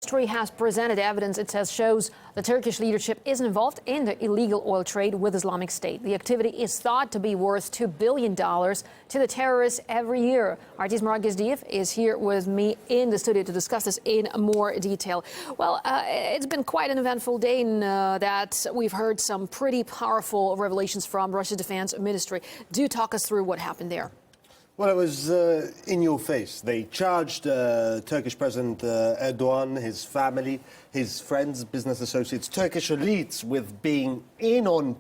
Ministry has presented evidence it says shows the Turkish leadership is involved in the illegal oil trade with Islamic State. The activity is thought to be worth $2 billion to the terrorists every year. Artis Maragizdiyev is here with me in the studio to discuss this in more detail. Well, it's been quite an eventful day in that we've heard some pretty powerful revelations from Russia's defense ministry. Do talk us through what happened there. Well, it was in your face. They charged Turkish President Erdogan, his family, his friends, business associates, Turkish elites with being in on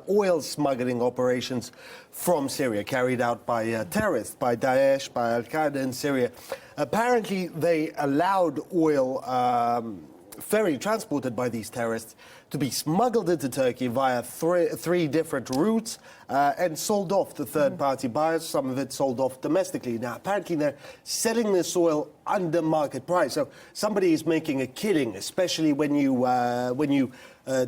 oil smuggling operations from Syria, carried out by terrorists, by Daesh, by al-Qaeda in Syria. Apparently, they allowed oil ferry transported by these terrorists to be smuggled into Turkey via three different routes and sold off to third-party buyers. Some of it sold off domestically. Now, apparently they're selling this oil under market price. So somebody is making a killing, especially when you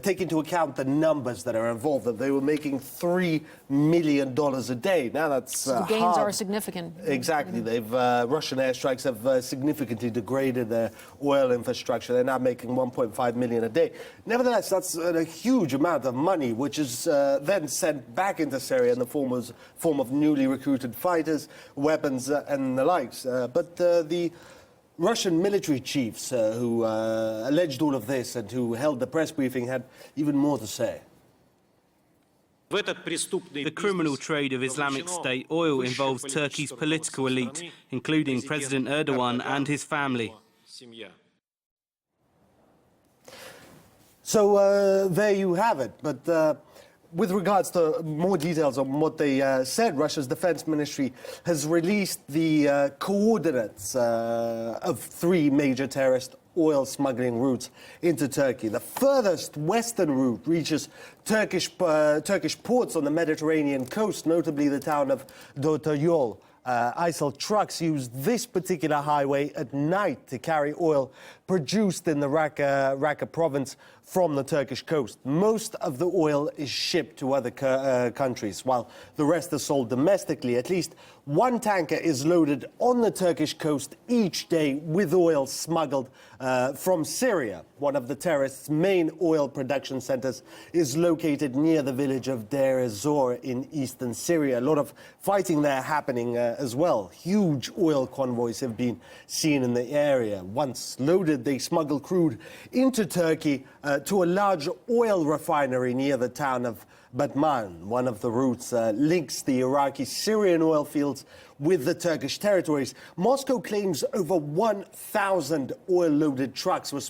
take into account the numbers that are involved. That they were making $3 million a day. Now that's so the gains are significant. Exactly. They've Russian airstrikes have significantly degraded their oil infrastructure. They're now making $1.5 million a day. Nevertheless, that's a huge amount of money, which is then sent back into Syria in the form of newly recruited fighters, weapons, and the likes. But the Russian military chiefs who alleged all of this and who held the press briefing had even more to say. The criminal trade of Islamic State oil involves Turkey's political elite, including President Erdogan and his family. So there you have it. But with regards to more details on what they said, Russia's defense ministry has released the coordinates of three major terrorist oil smuggling routes into Turkey. The furthest western route reaches Turkish ports on the Mediterranean coast, notably the town of Dotoyol. ISIL trucks use this particular highway at night to carry oil produced in the Raqqa province from the Turkish coast. Most of the oil is shipped to other countries, while the rest is sold domestically. At least one tanker is loaded on the Turkish coast each day with oil smuggled from Syria. One of the terrorists' main oil production centers is located near the village of Deir ez-Zor in eastern Syria. A lot of fighting there happening as well. Huge oil convoys have been seen in the area. Once loaded, they smuggle crude into Turkey to a large oil refinery near the town of Batman. One of the routes links the Iraqi-Syrian oil fields with the Turkish territories. Moscow claims over 1,000 oil-loaded trucks were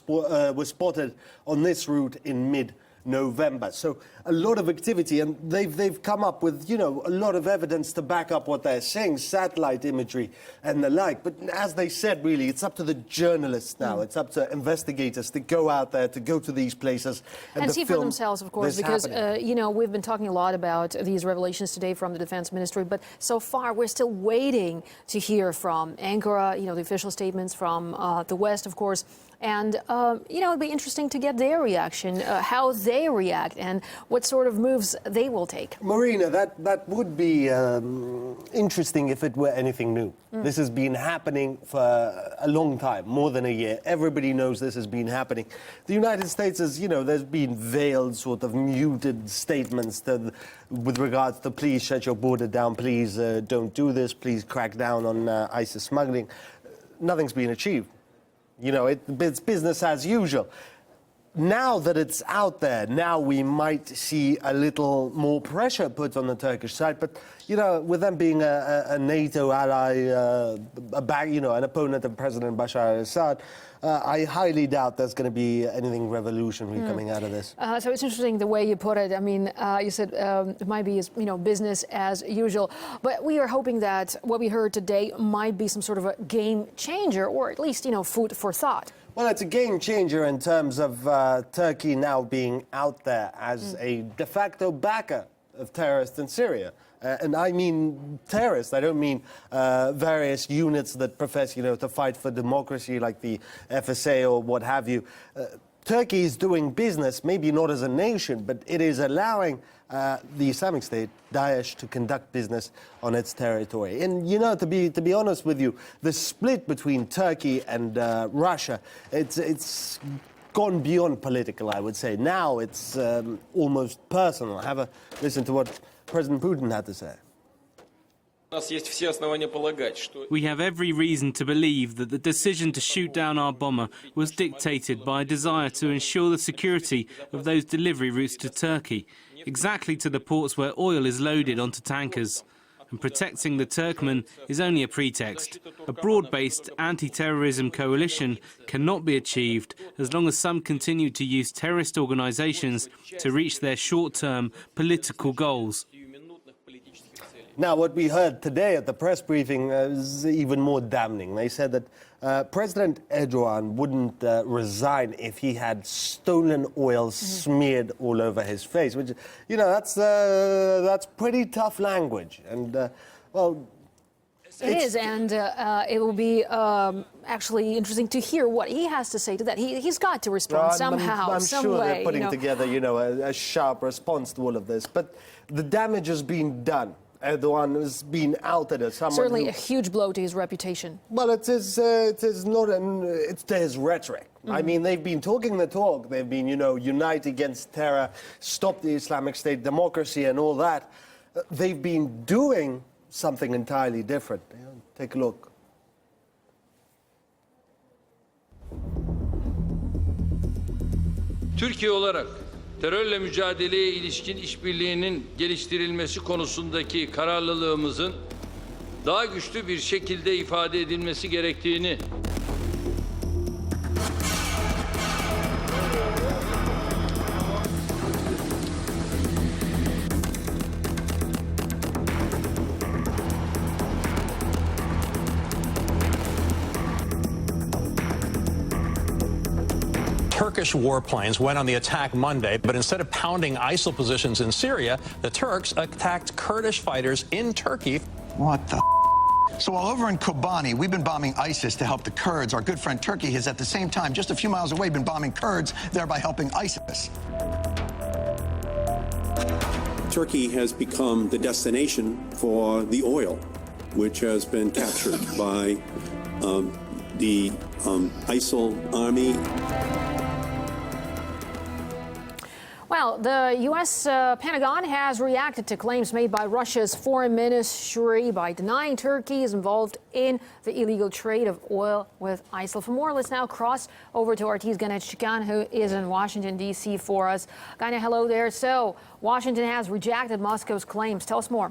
spotted on this route in mid-November. So a lot of activity, and they've come up with, you know, a lot of evidence to back up what they're saying, satellite imagery and the like. But as they said, really, it's up to the journalists now. It's up to investigators to go out there, to go to these places and see for themselves, of course, because, you know, we've been talking a lot about these revelations today from the defense ministry, but so far we're still waiting to hear from Ankara, you know, the official statements from the West, of course. And, you know, it'd be interesting to get their reaction, how they react and what sort of moves they will take. Marina, that would be interesting if it were anything new. This has been happening for a long time, more than a year. Everybody knows this has been happening. The United States has, you know, there's been veiled, sort of muted statements with regards to please shut your border down, please don't do this, please crack down on ISIS smuggling. Nothing's been achieved. You know, it's business as usual. Now that it's out there, now we might see a little more pressure put on the Turkish side. But, you know, with them being a NATO ally, you know, an opponent of President Bashar al-Assad, I highly doubt there's going to be anything revolutionary coming out of this. So it's interesting the way you put it. I mean, you said it might be, you know, business as usual. But we are hoping that what we heard today might be some sort of a game changer, or at least, you know, food for thought. Well, it's a game changer in terms of Turkey now being out there as a de facto backer of terrorists in Syria. And I mean terrorists. I don't mean various units that profess, you know, to fight for democracy like the FSA or what have you. Turkey is doing business, maybe not as a nation, but it is allowing the Islamic State, Daesh, to conduct business on its territory. And, you know, to be honest with you, the split between Turkey and Russia, it's gone beyond political, I would say. Now it's almost personal. Have a listen to what President Putin had to say. We have every reason to believe that the decision to shoot down our bomber was dictated by a desire to ensure the security of those delivery routes to Turkey, exactly to the ports where oil is loaded onto tankers. And protecting the Turkmen is only a pretext. A broad-based anti-terrorism coalition cannot be achieved as long as some continue to use terrorist organisations to reach their short-term political goals. Now, what we heard today at the press briefing is even more damning. They said that President Erdogan wouldn't resign if he had stolen oil smeared all over his face, which, you know, that's pretty tough language. And, well... It is, and it will be actually interesting to hear what he has to say to that. He's got to respond somehow, I'm some sure way. They're putting together, you know, a sharp response to all of this. But the damage has been done. Erdogan has been outed as someone certainly a huge blow to his reputation. Well, it's to his rhetoric. I mean, they've been talking the talk. They've been, you know, unite against terror, stop the Islamic State, democracy and all that. They've been doing something entirely different. You know, take a look. Türkiye olarak terörle mücadeleye ilişkin işbirliğinin geliştirilmesi konusundaki kararlılığımızın daha güçlü bir şekilde ifade edilmesi gerektiğini Turkish warplanes went on the attack Monday, but instead of pounding ISIL positions in Syria, the Turks attacked Kurdish fighters in Turkey. What the? So while over in Kobani, we've been bombing ISIS to help the Kurds. Our good friend Turkey has at the same time, just a few miles away, been bombing Kurds, thereby helping ISIS. Turkey has become the destination for the oil, which has been captured by the ISIL army. Well, the U.S. Pentagon has reacted to claims made by Russia's foreign ministry by denying Turkey is involved in the illegal trade of oil with ISIL. For more, let's now cross over to RT's Ganesh Chikan, who is in Washington, D.C. for us. Ganesh, hello there. So, Washington has rejected Moscow's claims. Tell us more.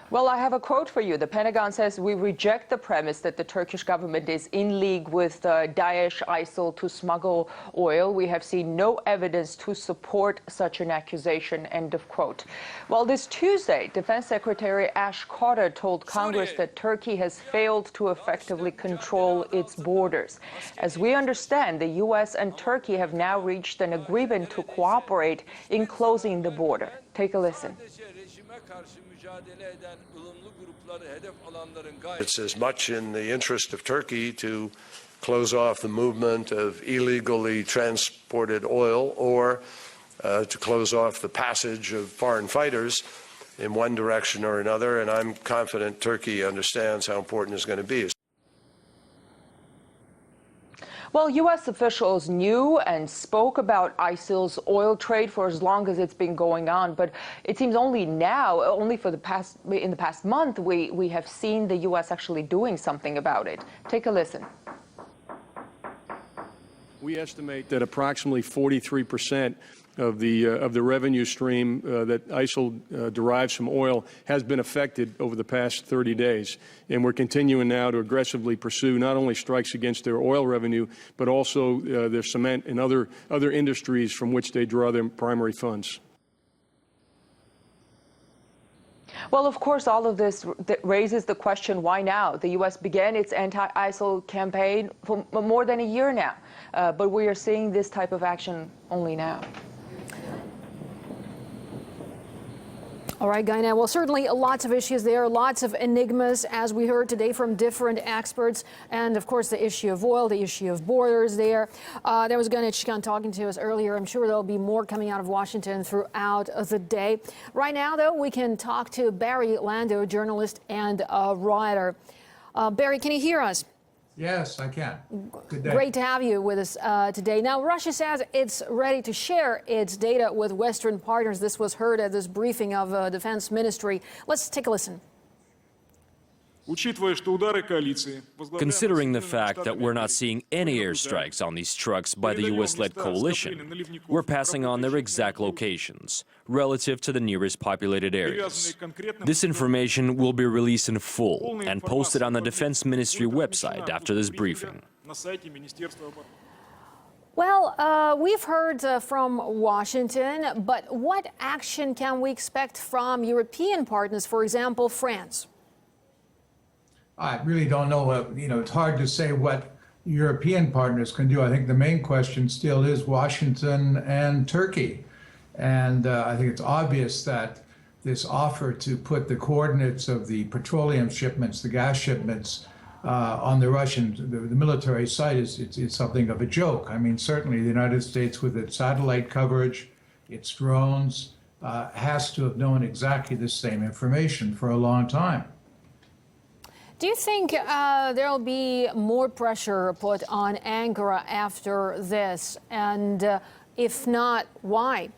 Well, I have a quote for you. The Pentagon says, we reject the premise that the Turkish government is in league with Daesh, ISIL to smuggle oil. We have seen no evidence to support such an accusation, end of quote. Well, this Tuesday, Defense Secretary Ash Carter told Congress that Turkey has failed to effectively control its borders. As we understand, the U.S. and Turkey have now reached an agreement to cooperate in closing the border. Take a listen. It's as much in the interest of Turkey to close off the movement of illegally transported oil or to close off the passage of foreign fighters in one direction or another, and I'm confident Turkey understands how important it's going to be. Well, U.S. officials knew and spoke about ISIL's oil trade for as long as it's been going on, but it seems only now, in the past month, we have seen the U.S. actually doing something about it. Take a listen. We estimate that approximately 43% of the revenue stream that ISIL derives from oil has been affected over the past 30 days. And we're continuing now to aggressively pursue not only strikes against their oil revenue, but also their cement and other industries from which they draw their primary funds. Well, of course, all of this raises the question, why now? The U.S. began its anti-ISIL campaign for more than a year now, but we are seeing this type of action only now. All right, Gaina. Well, certainly lots of issues there, lots of enigmas, as we heard today from different experts. And, of course, the issue of oil, the issue of borders there. There was Gaina Chikhan talking to us earlier. I'm sure there'll be more coming out of Washington throughout the day. Right now, though, we can talk to Barry Lando, journalist and writer. Barry, can you hear us? Yes, I can. Good day. Great to have you with us today. Now, Russia says it's ready to share its data with Western partners. This was heard at this briefing of Defense Ministry. Let's take a listen. Considering the fact that we're not seeing any airstrikes on these trucks by the U.S.-led coalition, we're passing on their exact locations relative to the nearest populated areas. This information will be released in full and posted on the Defense Ministry website after this briefing. Well, we've heard from Washington, but what action can we expect from European partners, for example, France? I really don't know. It's hard to say what European partners can do. I think the main question still is Washington and Turkey. And I think it's obvious that this offer to put the coordinates of the petroleum shipments, the gas shipments, on the Russian, the military site it's something of a joke. I mean, certainly the United States, with its satellite coverage, its drones, has to have known exactly the same information for a long time. Do you think there'll be more pressure put on Ankara after this? And if not, why?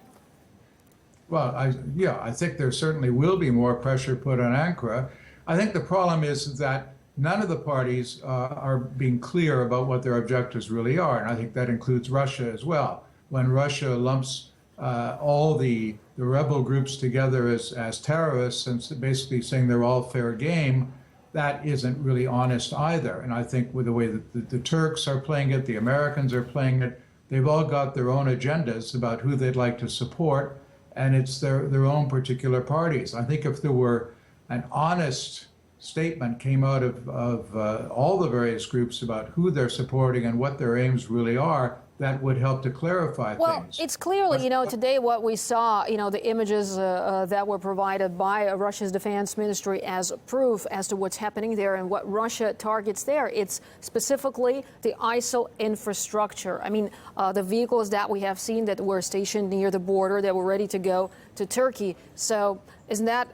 Well, I think there certainly will be more pressure put on Ankara. I think the problem is that none of the parties are being clear about what their objectives really are. And I think that includes Russia as well. When Russia lumps all the rebel groups together as terrorists and basically saying they're all fair game, that isn't really honest either. And I think with the way that the Turks are playing it, the Americans are playing it, they've all got their own agendas about who they'd like to support, and it's their own particular parties. I think if there were an honest statement came out of all the various groups about who they're supporting and what their aims really are, that would help to clarify things. Well, it's clearly, today what we saw, the images that were provided by Russia's defense ministry as proof as to what's happening there and what Russia targets there. It's specifically the ISIL infrastructure. I mean, the vehicles that we have seen that were stationed near the border that were ready to go to Turkey. So isn't that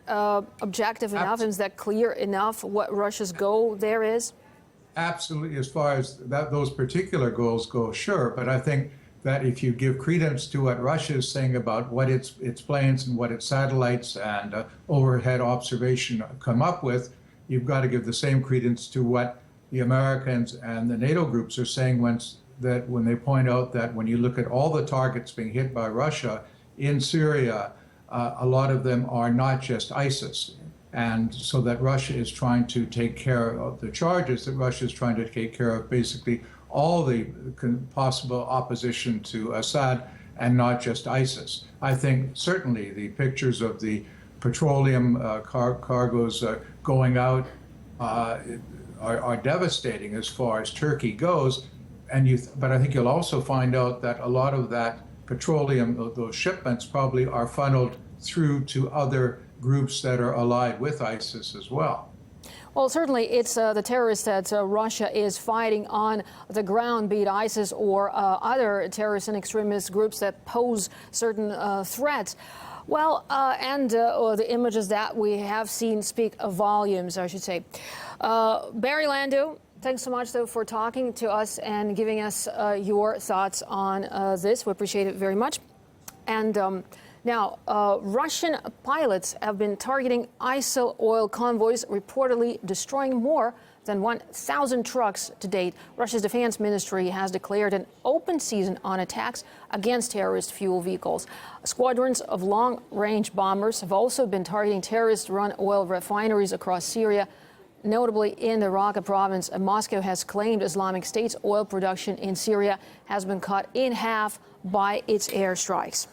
objective enough? Is that clear enough what Russia's goal there is? Absolutely, as far as those particular goals go, sure. But I think that if you give credence to what Russia is saying about what its planes and what its satellites and overhead observation come up with, you've got to give the same credence to what the Americans and the NATO groups are saying when they point out that when you look at all the targets being hit by Russia in Syria, a lot of them are not just ISIS. And so that Russia is trying to take care of the charges, that Russia is trying to take care of basically all the possible opposition to Assad and not just ISIS. I think certainly the pictures of the petroleum cargoes going out are devastating as far as Turkey goes. But I think you'll also find out that a lot of that petroleum, those shipments probably are funneled through to other groups that are allied with ISIS as well. Well, certainly it's the terrorists that Russia is fighting on the ground, be it ISIS or other terrorist and extremist groups that pose certain threats. Well, and the images that we have seen speak volumes, I should say. Barry Lando, thanks so much, though, for talking to us and giving us your thoughts on this. We appreciate it very much. And now, Russian pilots have been targeting ISIL oil convoys, reportedly destroying more than 1,000 trucks to date. Russia's defense ministry has declared an open season on attacks against terrorist fuel vehicles. Squadrons of long-range bombers have also been targeting terrorist-run oil refineries across Syria, notably in the Raqqa province. Moscow has claimed Islamic State's oil production in Syria has been cut in half by its airstrikes.